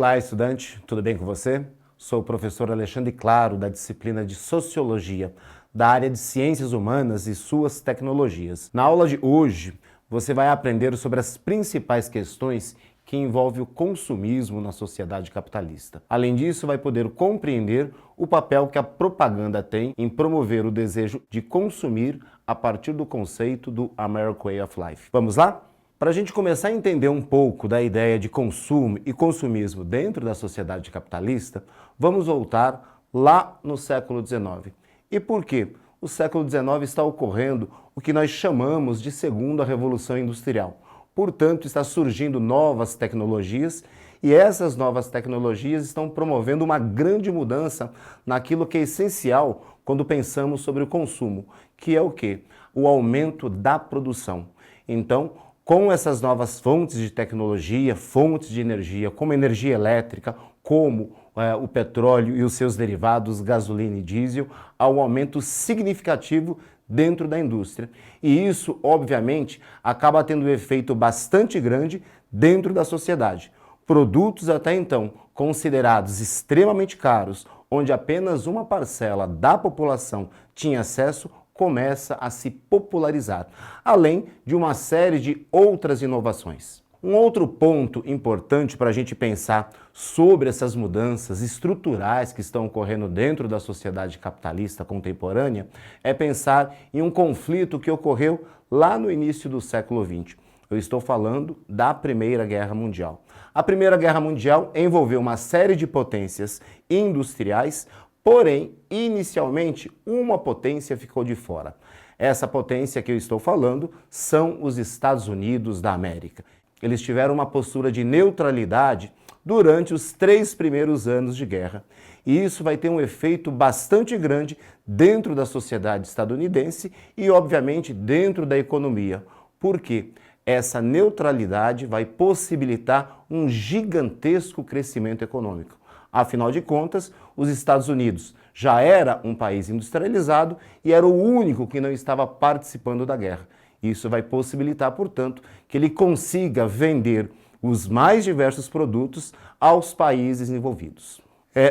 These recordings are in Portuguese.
Olá, estudante, tudo bem com você? Sou o professor Alexandre Claro, da disciplina de Sociologia, da área de Ciências Humanas e suas tecnologias. Na aula de hoje, você vai aprender sobre as principais questões que envolvem o consumismo na sociedade capitalista. Além disso, vai poder compreender o papel que a propaganda tem em promover o desejo de consumir a partir do conceito do American Way of Life. Vamos lá? Para a gente começar a entender um pouco da ideia de consumo e consumismo dentro da sociedade capitalista, vamos voltar lá no século XIX. E por quê? O século XIX está ocorrendo o que nós chamamos de segunda revolução industrial. Portanto, está surgindo novas tecnologias e essas novas tecnologias estão promovendo uma grande mudança naquilo que é essencial quando pensamos sobre o consumo, que é o quê? O aumento da produção. Então, com essas novas fontes de tecnologia, fontes de energia, como energia elétrica, como o petróleo e os seus derivados, gasolina e diesel, há um aumento significativo dentro da indústria. E isso, obviamente, acaba tendo um efeito bastante grande dentro da sociedade. Produtos até então considerados extremamente caros, onde apenas uma parcela da população tinha acesso, começa a se popularizar, além de uma série de outras inovações. Um outro ponto importante para a gente pensar sobre essas mudanças estruturais que estão ocorrendo dentro da sociedade capitalista contemporânea é pensar em um conflito que ocorreu lá no início do século XX. Eu estou falando da Primeira Guerra Mundial. A Primeira Guerra Mundial envolveu uma série de potências industriais. Porém, inicialmente, uma potência ficou de fora. Essa potência que eu estou falando são os Estados Unidos da América. Eles tiveram uma postura de neutralidade durante os 3 primeiros anos de guerra. E isso vai ter um efeito bastante grande dentro da sociedade estadunidense e, obviamente, dentro da economia. Por quê? Essa neutralidade vai possibilitar um gigantesco crescimento econômico. Afinal de contas, os Estados Unidos já era um país industrializado e era o único que não estava participando da guerra. Isso vai possibilitar, portanto, que ele consiga vender os mais diversos produtos aos países envolvidos.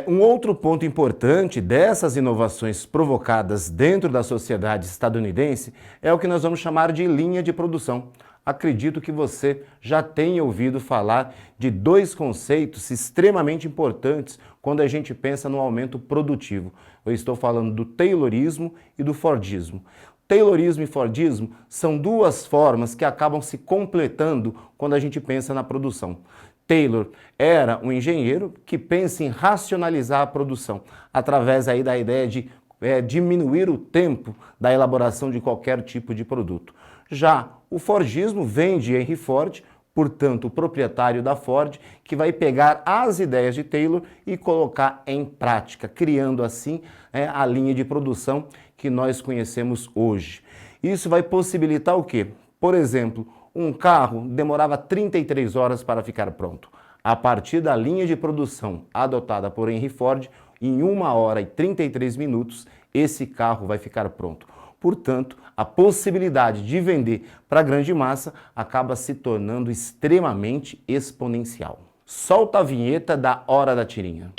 Um outro ponto importante dessas inovações provocadas dentro da sociedade estadunidense é o que nós vamos chamar de linha de produção. Acredito que você já tenha ouvido falar de 2 conceitos extremamente importantes quando a gente pensa no aumento produtivo. Eu estou falando do Taylorismo e do Fordismo. Taylorismo e Fordismo são 2 formas que acabam se completando quando a gente pensa na produção. Taylor era um engenheiro que pensa em racionalizar a produção através aí da ideia de diminuir o tempo da elaboração de qualquer tipo de produto. Já o Fordismo vem de Henry Ford, portanto, o proprietário da Ford, que vai pegar as ideias de Taylor e colocar em prática, criando assim a linha de produção que nós conhecemos hoje. Isso vai possibilitar o quê? Por exemplo, um carro demorava 33 horas para ficar pronto. A partir da linha de produção adotada por Henry Ford, em 1 hora e 33 minutos, esse carro vai ficar pronto. Portanto, a possibilidade de vender para a grande massa acaba se tornando extremamente exponencial. Solta a vinheta da Hora da Tirinha.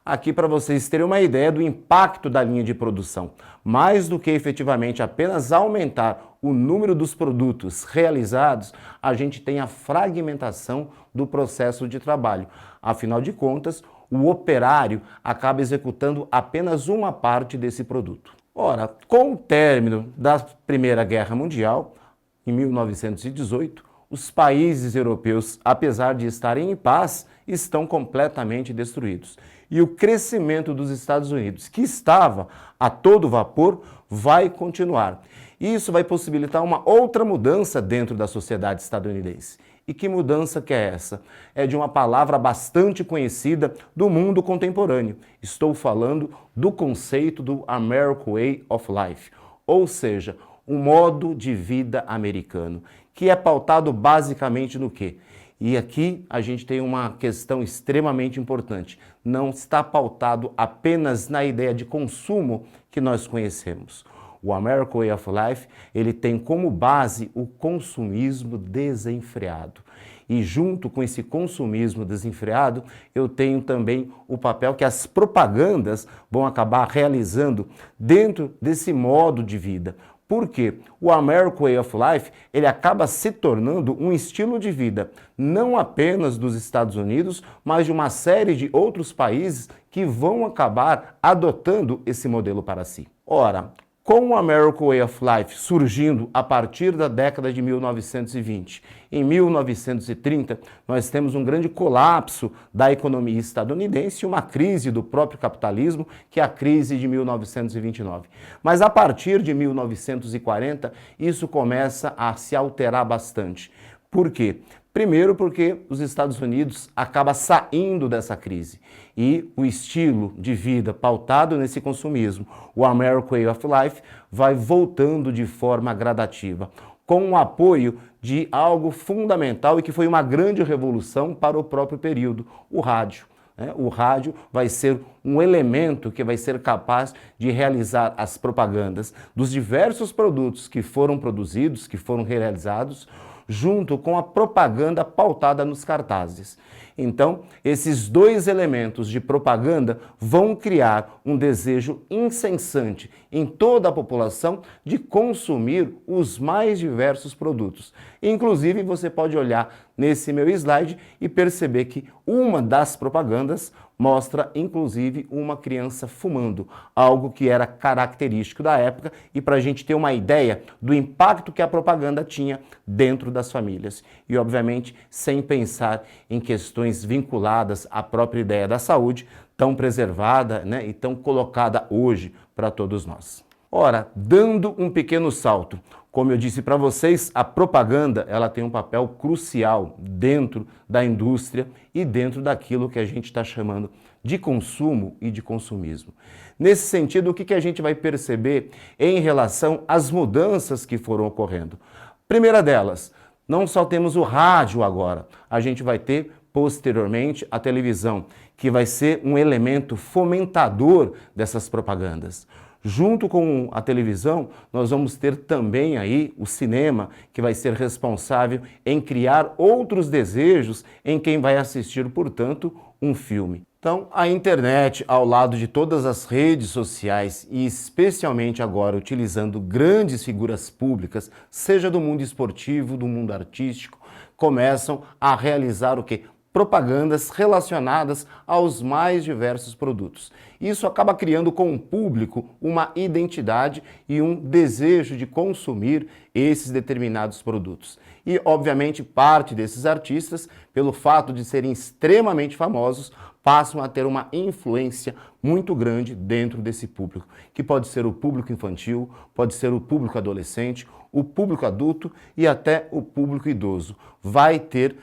Aqui para vocês terem uma ideia do impacto da linha de produção. Mais do que efetivamente apenas aumentar o número dos produtos realizados, a gente tem a fragmentação do processo de trabalho. Afinal de contas, o operário acaba executando apenas uma parte desse produto. Ora, com o término da Primeira Guerra Mundial, em 1918, os países europeus, apesar de estarem em paz, estão completamente destruídos. E o crescimento dos Estados Unidos, que estava a todo vapor, vai continuar. Isso vai possibilitar uma outra mudança dentro da sociedade estadunidense. E que mudança que é essa? É de uma palavra bastante conhecida do mundo contemporâneo. Estou falando do conceito do American Way of Life, ou seja, o modo de vida americano, que é pautado basicamente no quê? E aqui a gente tem uma questão extremamente importante. Não está pautado apenas na ideia de consumo que nós conhecemos. o American Way of Life, ele tem como base o consumismo desenfreado. E junto com esse consumismo desenfreado, eu tenho também o papel que as propagandas vão acabar realizando dentro desse modo de vida. Porque o American Way of Life, ele acaba se tornando um estilo de vida, não apenas dos Estados Unidos, mas de uma série de outros países que vão acabar adotando esse modelo para si. Ora, com o American Way of Life surgindo a partir da década de 1920, em 1930, nós temos um grande colapso da economia estadunidense e uma crise do próprio capitalismo, que é a crise de 1929. Mas a partir de 1940, isso começa a se alterar bastante. Por quê? Primeiro porque os Estados Unidos acaba saindo dessa crise e o estilo de vida pautado nesse consumismo, o American Way of Life, vai voltando de forma gradativa, com o apoio de algo fundamental e que foi uma grande revolução para o próprio período, o rádio. O rádio vai ser um elemento que vai ser capaz de realizar as propagandas dos diversos produtos que foram produzidos, que foram realizados, junto com a propaganda pautada nos cartazes. Então, esses dois elementos de propaganda vão criar um desejo incessante em toda a população de consumir os mais diversos produtos. Inclusive, você pode olhar nesse meu slide e perceber que uma das propagandas mostra, inclusive, uma criança fumando, algo que era característico da época e para a gente ter uma ideia do impacto que a propaganda tinha dentro das famílias. E, obviamente, sem pensar em questões vinculadas à própria ideia da saúde, tão preservada, e tão colocada hoje para todos nós. Ora, dando um pequeno salto, como eu disse para vocês, a propaganda ela tem um papel crucial dentro da indústria e dentro daquilo que a gente está chamando de consumo e de consumismo. Nesse sentido, o que a gente vai perceber em relação às mudanças que foram ocorrendo? Primeira delas, não só temos o rádio agora, a gente vai ter posteriormente a televisão, que vai ser um elemento fomentador dessas propagandas. Junto com a televisão, nós vamos ter também aí o cinema, que vai ser responsável em criar outros desejos em quem vai assistir, portanto, um filme. Então, a internet, ao lado de todas as redes sociais e especialmente agora utilizando grandes figuras públicas, seja do mundo esportivo, do mundo artístico, começam a realizar o quê? Propagandas relacionadas aos mais diversos produtos. Isso acaba criando com o público uma identidade e um desejo de consumir esses determinados produtos. E, obviamente, parte desses artistas, pelo fato de serem extremamente famosos, passam a ter uma influência muito grande dentro desse público, que pode ser o público infantil, pode ser o público adolescente, o público adulto e até o público idoso. Vai ter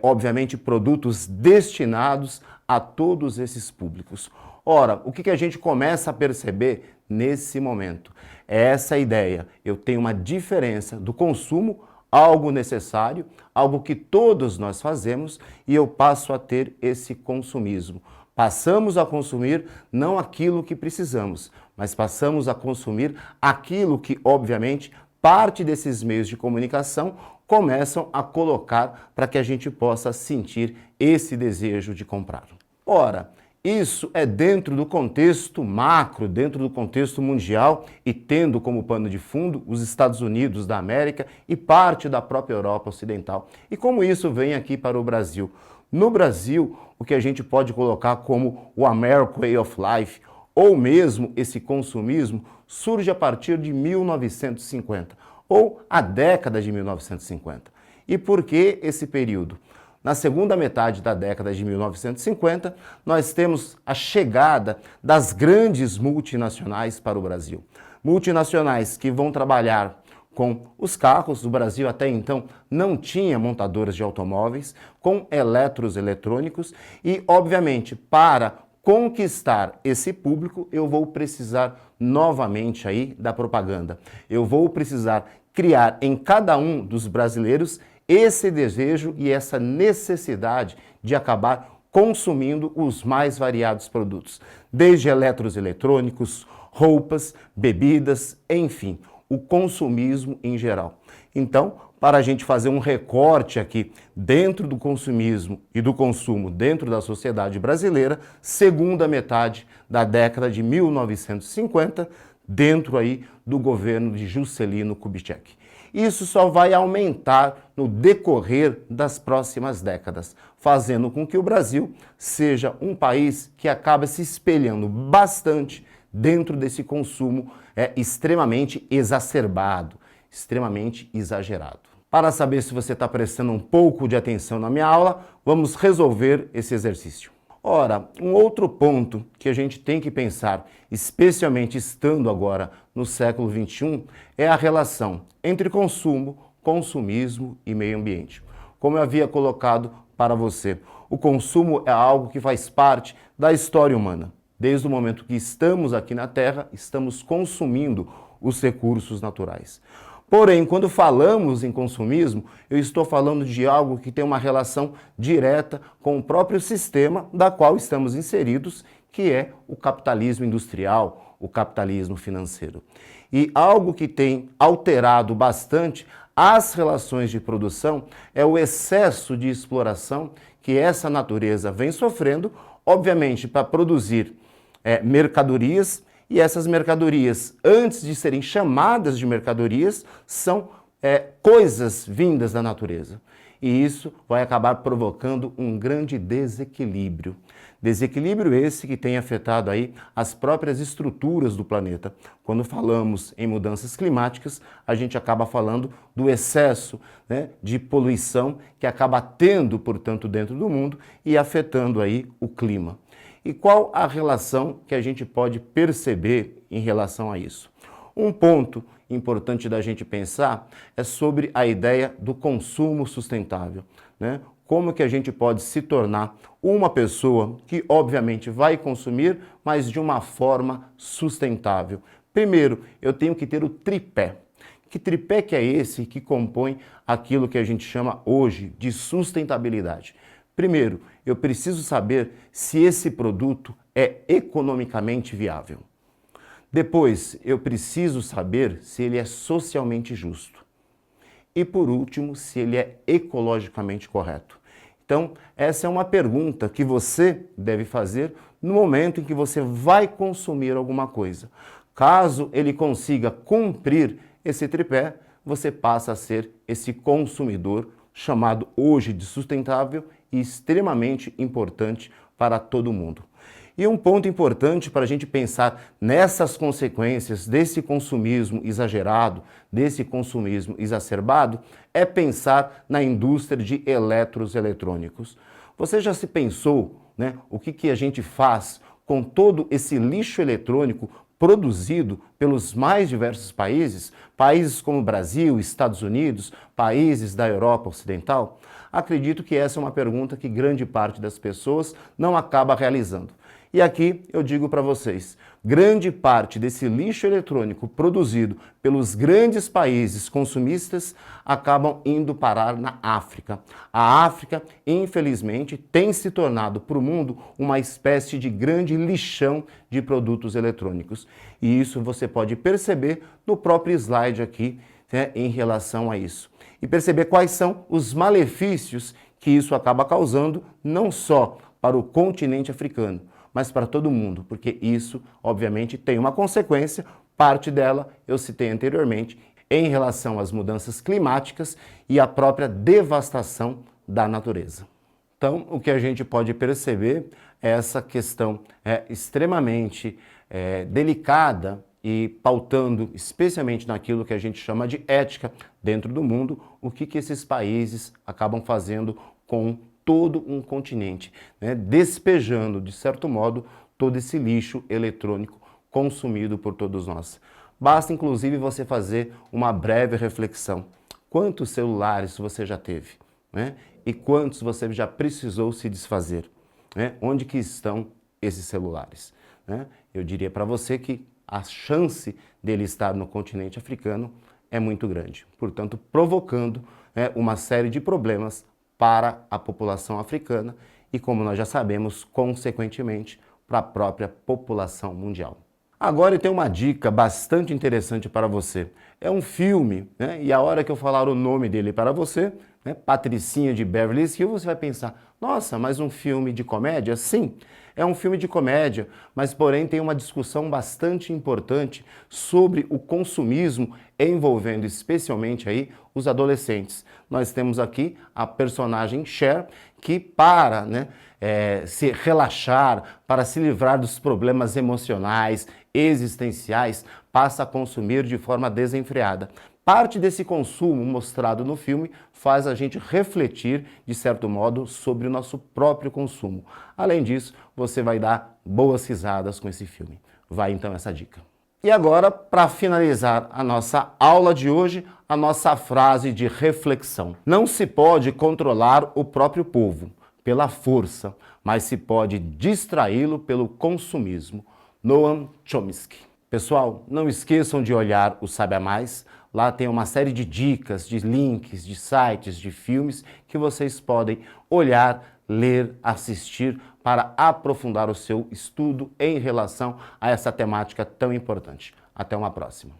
obviamente, produtos destinados a todos esses públicos. Ora, o que a gente começa a perceber nesse momento? É essa ideia. Eu tenho uma diferença do consumo, algo necessário, algo que todos nós fazemos, e eu passo a ter esse consumismo. Passamos a consumir não aquilo que precisamos, mas passamos a consumir aquilo que, obviamente, parte desses meios de comunicação começam a colocar para que a gente possa sentir esse desejo de comprar. Ora, isso é dentro do contexto macro, dentro do contexto mundial e tendo como pano de fundo os Estados Unidos da América e parte da própria Europa Ocidental. E como isso vem aqui para o Brasil? No Brasil, o que a gente pode colocar como o American Way of Life, ou mesmo esse consumismo, surge a partir de 1950, ou a década de 1950. E por que esse período? Na segunda metade da década de 1950, nós temos a chegada das grandes multinacionais para o Brasil. Multinacionais que vão trabalhar com os carros. O Brasil até então não tinha montadoras de automóveis, com eletrônicos e, obviamente, para conquistar esse público, eu vou precisar novamente aí da propaganda. Eu vou precisar criar em cada um dos brasileiros esse desejo e essa necessidade de acabar consumindo os mais variados produtos, desde eletrônicos, roupas, bebidas, enfim, o consumismo em geral. Então, para a gente fazer um recorte aqui dentro do consumismo e do consumo dentro da sociedade brasileira, segunda metade da década de 1950, dentro aí do governo de Juscelino Kubitschek. Isso só vai aumentar no decorrer das próximas décadas, fazendo com que o Brasil seja um país que acaba se espelhando bastante dentro desse consumo extremamente exacerbado, extremamente exagerado. Para saber se você está prestando um pouco de atenção na minha aula, vamos resolver esse exercício. Ora, um outro ponto que a gente tem que pensar, especialmente estando agora no século XXI, é a relação entre consumo, consumismo e meio ambiente. Como eu havia colocado para você, o consumo é algo que faz parte da história humana. Desde o momento que estamos aqui na Terra, estamos consumindo os recursos naturais. Porém, quando falamos em consumismo, eu estou falando de algo que tem uma relação direta com o próprio sistema da qual estamos inseridos, que é o capitalismo industrial, o capitalismo financeiro. E algo que tem alterado bastante as relações de produção é o excesso de exploração que essa natureza vem sofrendo, obviamente, para produzir mercadorias. E essas mercadorias, antes de serem chamadas de mercadorias, são coisas vindas da natureza. E isso vai acabar provocando um grande desequilíbrio. Desequilíbrio esse que tem afetado aí as próprias estruturas do planeta. Quando falamos em mudanças climáticas, a gente acaba falando do excesso, né, de poluição que acaba tendo, portanto, dentro do mundo e afetando aí o clima. E qual a relação que a gente pode perceber em relação a isso? Um ponto importante da gente pensar é sobre a ideia do consumo sustentável, né? Como que a gente pode se tornar uma pessoa que, obviamente, vai consumir, mas de uma forma sustentável. Primeiro, eu tenho que ter o tripé. Que tripé que é esse que compõe aquilo que a gente chama hoje de sustentabilidade? Primeiro, eu preciso saber se esse produto é economicamente viável. Depois, eu preciso saber se ele é socialmente justo. E por último, se ele é ecologicamente correto. Então, essa é uma pergunta que você deve fazer no momento em que você vai consumir alguma coisa. Caso ele consiga cumprir esse tripé, você passa a ser esse consumidor chamado hoje de sustentável e extremamente importante para todo mundo. E um ponto importante para a gente pensar nessas consequências desse consumismo exagerado, desse consumismo exacerbado, é pensar na indústria de eletrônicos. Você já se pensou, né, o que a gente faz com todo esse lixo eletrônico produzido pelos mais diversos países, países como Brasil, Estados Unidos, países da Europa Ocidental? Acredito que essa é uma pergunta que grande parte das pessoas não acaba realizando. E aqui eu digo para vocês, grande parte desse lixo eletrônico produzido pelos grandes países consumistas acabam indo parar na África. A África, infelizmente, tem se tornado para o mundo uma espécie de grande lixão de produtos eletrônicos. E isso você pode perceber no próprio slide aqui, né, em relação a isso. E perceber quais são os malefícios que isso acaba causando, não só para o continente africano, mas para todo mundo, porque isso, obviamente, tem uma consequência, parte dela eu citei anteriormente, em relação às mudanças climáticas e à própria devastação da natureza. Então, o que a gente pode perceber é essa questão extremamente delicada e pautando especialmente naquilo que a gente chama de ética dentro do mundo, o que esses países acabam fazendo com todo um continente, né, despejando, de certo modo, todo esse lixo eletrônico consumido por todos nós. Basta, inclusive, você fazer uma breve reflexão. Quantos celulares você já teve, né? E quantos você já precisou se desfazer? Né? Onde que estão esses celulares? Né? Eu diria para você que a chance dele estar no continente africano é muito grande, portanto, provocando uma série de problemas para a população africana e, como nós já sabemos, consequentemente, para a própria população mundial. Agora eu tenho uma dica bastante interessante para você. É um filme, né? E a hora que eu falar o nome dele para você, né? Patricinha de Beverly Hills, você vai pensar, nossa, mas um filme de comédia? Sim, é um filme de comédia, mas porém tem uma discussão bastante importante sobre o consumismo envolvendo especialmente aí os adolescentes. Nós temos aqui a personagem Cher, que se relaxar, para se livrar dos problemas emocionais, existenciais, passa a consumir de forma desenfreada. Parte desse consumo mostrado no filme faz a gente refletir, de certo modo, sobre o nosso próprio consumo. Além disso, você vai dar boas risadas com esse filme. Vai então essa dica. E agora, para finalizar a nossa aula de hoje, a nossa frase de reflexão. Não se pode controlar o próprio povo pela força, mas se pode distraí-lo pelo consumismo. Noam Chomsky. Pessoal, não esqueçam de olhar o Sabe a Mais. Lá tem uma série de dicas, de links, de sites, de filmes que vocês podem olhar, ler, assistir para aprofundar o seu estudo em relação a essa temática tão importante. Até uma próxima.